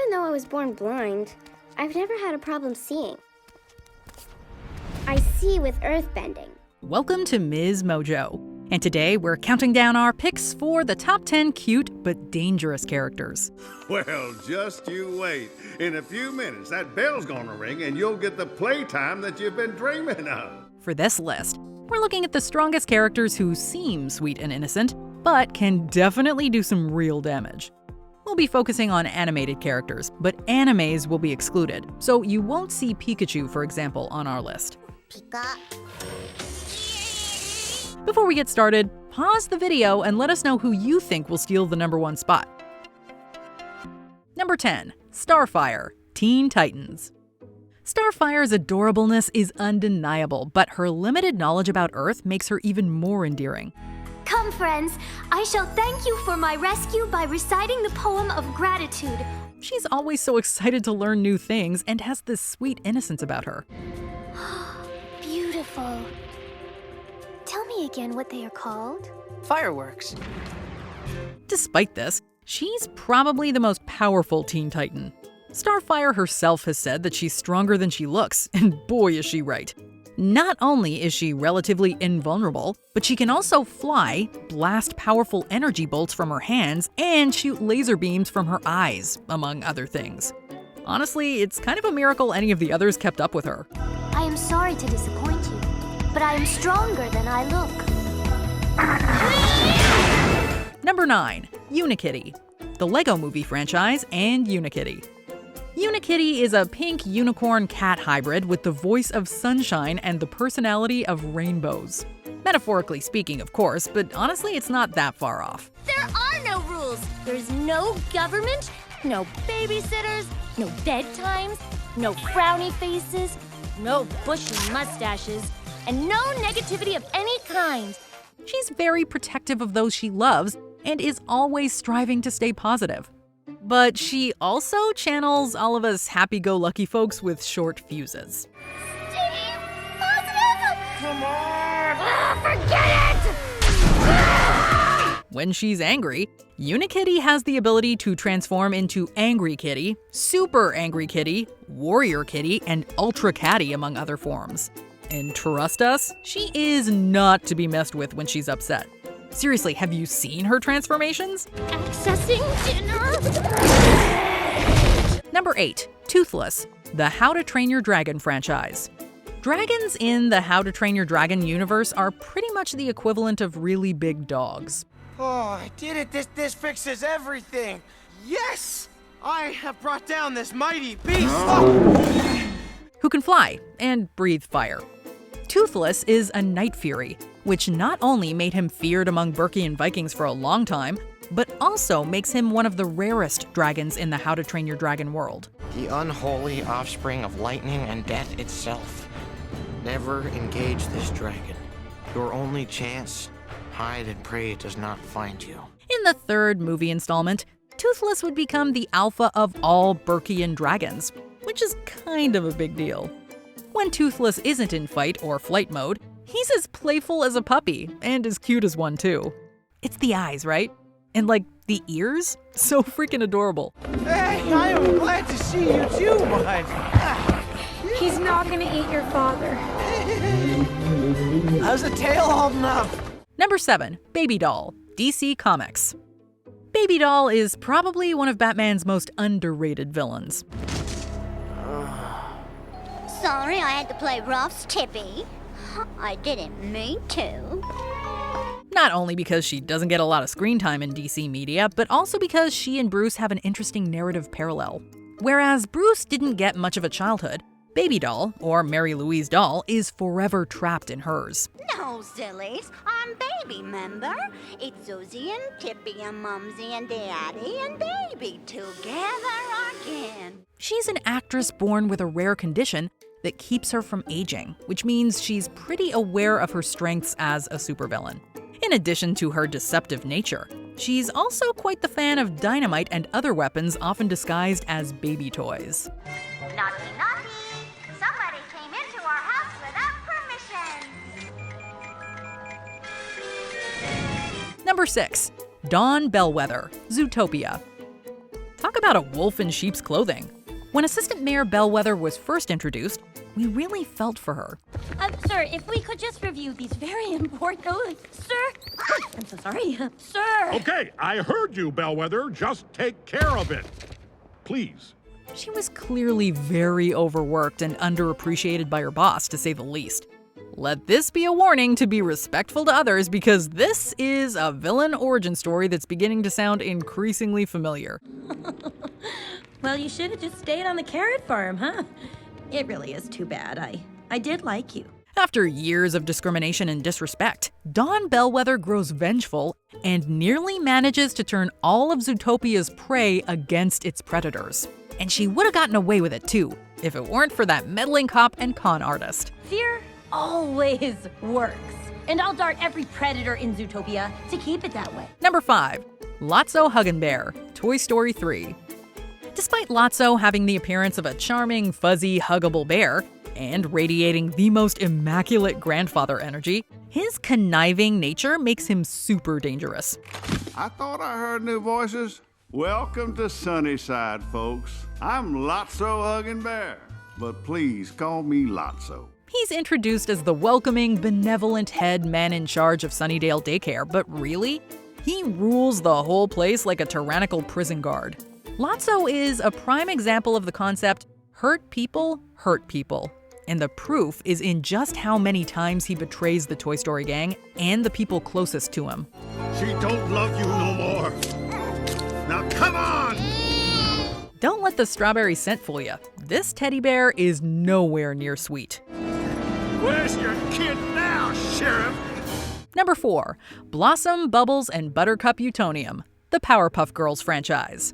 Even though I was born blind, I've never had a problem seeing. I see with earthbending. Welcome to MsMojo, and today we're counting down our picks for the top 10 cute but dangerous characters. Well, just you wait. In a few minutes, that bell's gonna ring and you'll get the playtime that you've been dreaming of. For this list, we're looking at the strongest characters who seem sweet and innocent, but can definitely do some real damage. We'll be focusing on animated characters, but animes will be excluded, so you won't see Pikachu, for example, on our list. Pika. Before we get started, pause the video and let us know who you think will steal the #1 spot. Number 10. Starfire, Teen Titans. Starfire's adorableness is undeniable, but her limited knowledge about Earth makes her even more endearing. Come, friends, I shall thank you for my rescue by reciting the poem of gratitude. She's always so excited to learn new things and has this sweet innocence about her. Beautiful. Tell me again what they are called. Fireworks. Despite this, she's probably the most powerful Teen Titan. Starfire herself has said that she's stronger than she looks, and boy is she right. Not only is she relatively invulnerable, but she can also fly, blast powerful energy bolts from her hands, and shoot laser beams from her eyes, among other things. Honestly, it's kind of a miracle any of the others kept up with her. I am sorry to disappoint you, but I am stronger than I look. Number 9. Unikitty, the Lego Movie franchise and Unikitty. Unikitty is a pink unicorn cat hybrid with the voice of sunshine and the personality of rainbows. Metaphorically speaking, of course, but honestly, it's not that far off. There are no rules. There's no government, no babysitters, no bedtimes, no frowny faces, no bushy mustaches, and no negativity of any kind. She's very protective of those she loves and is always striving to stay positive. But she also channels all of us happy-go-lucky folks with short fuses. Stay positive! Come on! Forget it! When she's angry, Unikitty has the ability to transform into Angry Kitty, Super Angry Kitty, Warrior Kitty, and Ultra Catty, among other forms. And trust us, she is not to be messed with when she's upset. Seriously, have you seen her transformations? Accessing dinner? Number 8. Toothless, the How to Train Your Dragon franchise. Dragons in the How to Train Your Dragon universe are pretty much the equivalent of really big dogs. Oh, I did it. This fixes everything. Yes! I have brought down this mighty beast. Who can fly and breathe fire. Toothless is a night fury, which not only made him feared among Burkian Vikings for a long time, but also makes him one of the rarest dragons in the How to Train Your Dragon world. The unholy offspring of lightning and death itself. Never engage this dragon. Your only chance, hide and pray it does not find you. In the third movie installment, Toothless would become the alpha of all Burkian dragons, which is kind of a big deal. When Toothless isn't in fight or flight mode, he's as playful as a puppy, and as cute as one too. It's the eyes, right? And like, the ears? So freaking adorable. Hey, I am glad to see you too, bud. He's not gonna eat your father. How's the tail holding up? Number 7. Baby Doll, DC Comics. Baby Doll is probably one of Batman's most underrated villains. Sorry I had to play Ruff's Tippy. I didn't mean to. Not only because she doesn't get a lot of screen time in DC media, but also because she and Bruce have an interesting narrative parallel. Whereas Bruce didn't get much of a childhood, Baby Doll, or Mary Louise Doll, is forever trapped in hers. No, sillies. I'm baby, member. It's Susie and Tippy and Mumsy and Daddy and Baby together again. She's an actress born with a rare condition that keeps her from aging, which means she's pretty aware of her strengths as a supervillain. In addition to her deceptive nature, she's also quite the fan of dynamite and other weapons often disguised as baby toys. Naughty, naughty! Somebody came into our house without permission. Number 6. Dawn Bellwether, Zootopia. Talk about a wolf in sheep's clothing. When Assistant Mayor Bellwether was first introduced, we really felt for her. Sir, if we could just review these very important... Oh, sir! I'm so sorry. Sir! Okay, I heard you, Bellwether. Just take care of it. Please. She was clearly very overworked and underappreciated by her boss, to say the least. Let this be a warning to be respectful to others, because this is a villain origin story that's beginning to sound increasingly familiar. Well, you should have just stayed on the carrot farm, huh? It really is too bad. I did like you. After years of discrimination and disrespect, Dawn Bellwether grows vengeful and nearly manages to turn all of Zootopia's prey against its predators. And she would have gotten away with it too, if it weren't for that meddling cop and con artist. Fear always works. And I'll dart every predator in Zootopia to keep it that way. Number 5. Lotso Huggin' Bear, Toy Story 3. Despite Lotso having the appearance of a charming, fuzzy, huggable bear, and radiating the most immaculate grandfather energy, his conniving nature makes him super dangerous. I thought I heard new voices. Welcome to Sunnyside, folks. I'm Lotso Huggin' Bear, but please call me Lotso. He's introduced as the welcoming, benevolent head man in charge of Sunnydale Daycare, but really, he rules the whole place like a tyrannical prison guard. Lotso is a prime example of the concept, hurt people. And the proof is in just how many times he betrays the Toy Story gang and the people closest to him. She don't love you no more. Now come on! Don't let the strawberry scent fool you. This teddy bear is nowhere near sweet. Where's your kid now, Sheriff? Number 4. Blossom, Bubbles, and Buttercup Utonium, the Powerpuff Girls franchise.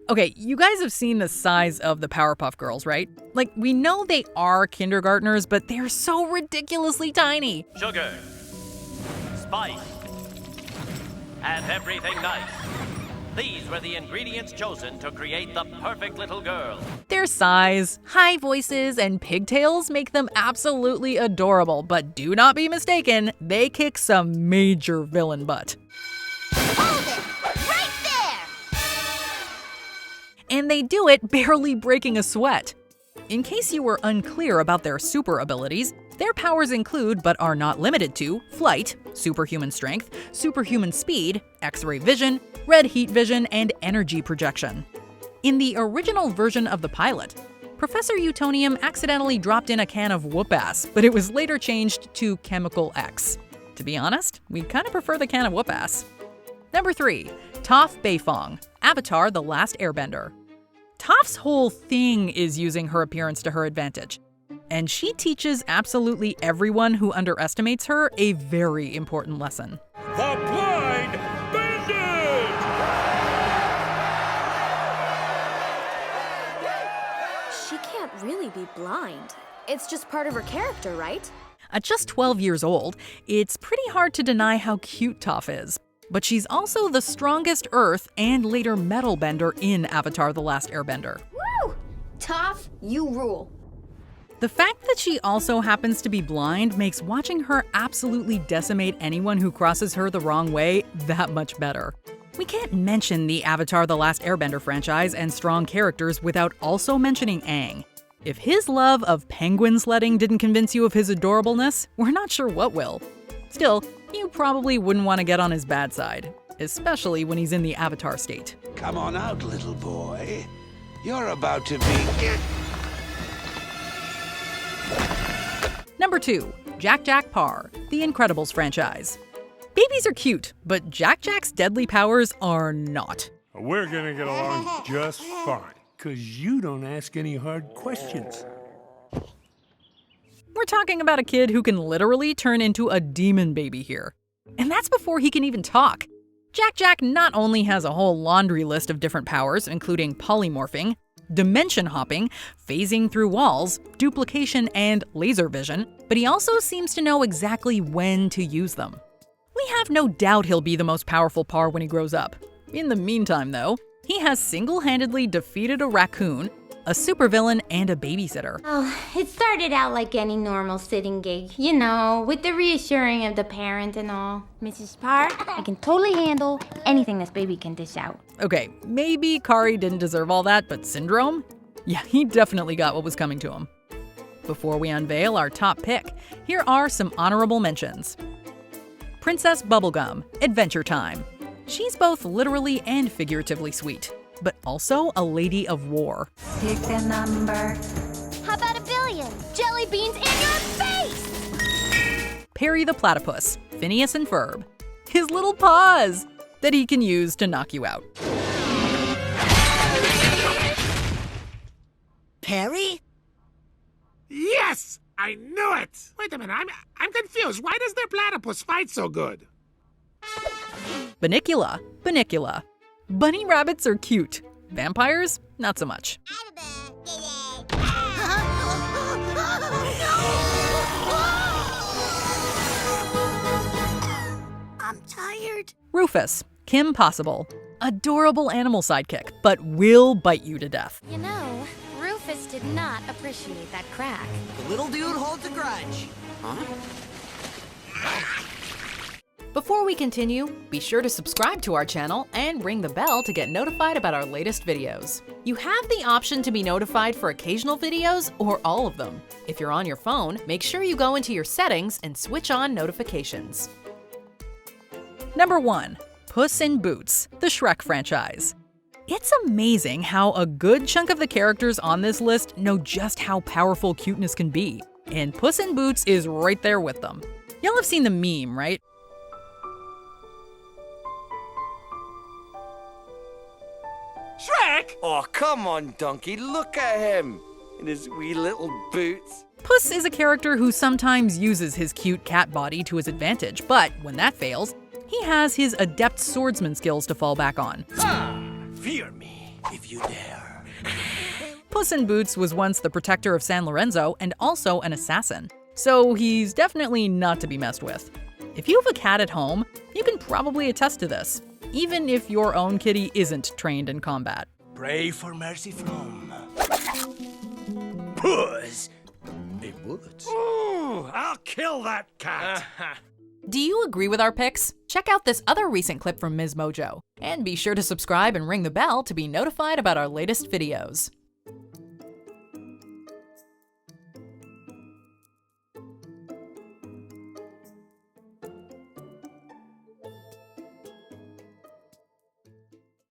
Okay, you guys have seen the size of the Powerpuff Girls, right? Like, we know they are kindergartners, but they're so ridiculously tiny. Sugar, spice, and everything nice. These were the ingredients chosen to create the perfect little girl. Their size, high voices, and pigtails make them absolutely adorable, but do not be mistaken, they kick some major villain butt. Hold it! Right there! And they do it barely breaking a sweat. In case you were unclear about their super abilities, their powers include, but are not limited to, flight, superhuman strength, superhuman speed, X-ray vision, red heat vision, and energy projection. In the original version of the pilot, Professor Utonium accidentally dropped in a can of whoop-ass, but it was later changed to Chemical X. To be honest, we kind of prefer the can of whoop-ass. Number 3. Toph Beifong, Avatar: The Last Airbender. Toph's whole thing is using her appearance to her advantage. And she teaches absolutely everyone who underestimates her a very important lesson. The Blind Bandit! She can't really be blind. It's just part of her character, right? At just 12 years old, it's pretty hard to deny how cute Toph is. But she's also the strongest Earth and later Metal Bender in Avatar: The Last Airbender. Woo! Toph, you rule. The fact that she also happens to be blind makes watching her absolutely decimate anyone who crosses her the wrong way that much better. We can't mention the Avatar: The Last Airbender franchise and strong characters without also mentioning Aang. If his love of penguin sledding didn't convince you of his adorableness, we're not sure what will. Still, you probably wouldn't want to get on his bad side, especially when he's in the Avatar state. Come on out, little boy. You're about to be... Number 2. Jack Jack Parr, The Incredibles franchise. Babies are cute, but Jack Jack's deadly powers are not. We're gonna get along just fine, 'cause you don't ask any hard questions. We're talking about a kid who can literally turn into a demon baby here. And that's before he can even talk. Jack Jack not only has a whole laundry list of different powers, including polymorphing, dimension hopping, phasing through walls, duplication, and laser vision, but he also seems to know exactly when to use them. We have no doubt he'll be the most powerful Parr when he grows up. In the meantime, though, he has single-handedly defeated a raccoon, a supervillain, and a babysitter. Oh, it started out like any normal sitting gig, you know, with the reassuring of the parent and all. Mrs. Park, I can totally handle anything this baby can dish out. Okay, maybe Kari didn't deserve all that, but Syndrome? Yeah, he definitely got what was coming to him. Before we unveil our top pick, here are some honorable mentions. Princess Bubblegum, Adventure Time. She's both literally and figuratively sweet, but also a lady of war. Pick a number. How about $1 billion? Jelly beans in your face! Perry the Platypus, Phineas and Ferb. His little paws that he can use to knock you out. Perry? Yes! I knew it! Wait a minute, I'm confused. Why does their platypus fight so good? Bunnicula. Bunny rabbits are cute. Vampires? Not so much. I'm tired. Rufus, Kim Possible. Adorable animal sidekick, but will bite you to death. You know, Rufus did not appreciate that crack. The little dude holds a grudge. Huh? Before we continue, be sure to subscribe to our channel and ring the bell to get notified about our latest videos. You have the option to be notified for occasional videos or all of them. If you're on your phone, make sure you go into your settings and switch on notifications. Number 1. Puss in Boots, the Shrek franchise. It's amazing how a good chunk of the characters on this list know just how powerful cuteness can be, and Puss in Boots is right there with them. Y'all have seen the meme, right? Shrek? Oh, come on, donkey. Look at him in his wee little boots. Puss is a character who sometimes uses his cute cat body to his advantage, but when that fails, he has his adept swordsman skills to fall back on. Fear me, if you dare. Puss in Boots was once the protector of San Lorenzo and also an assassin, so he's definitely not to be messed with. If you have a cat at home, you can probably attest to this, even if your own kitty isn't trained in combat. Pray for mercy from Puss in Boots. Ooh, I'll kill that cat. Do you agree with our picks? Check out this other recent clip from MsMojo, and be sure to subscribe and ring the bell to be notified about our latest videos.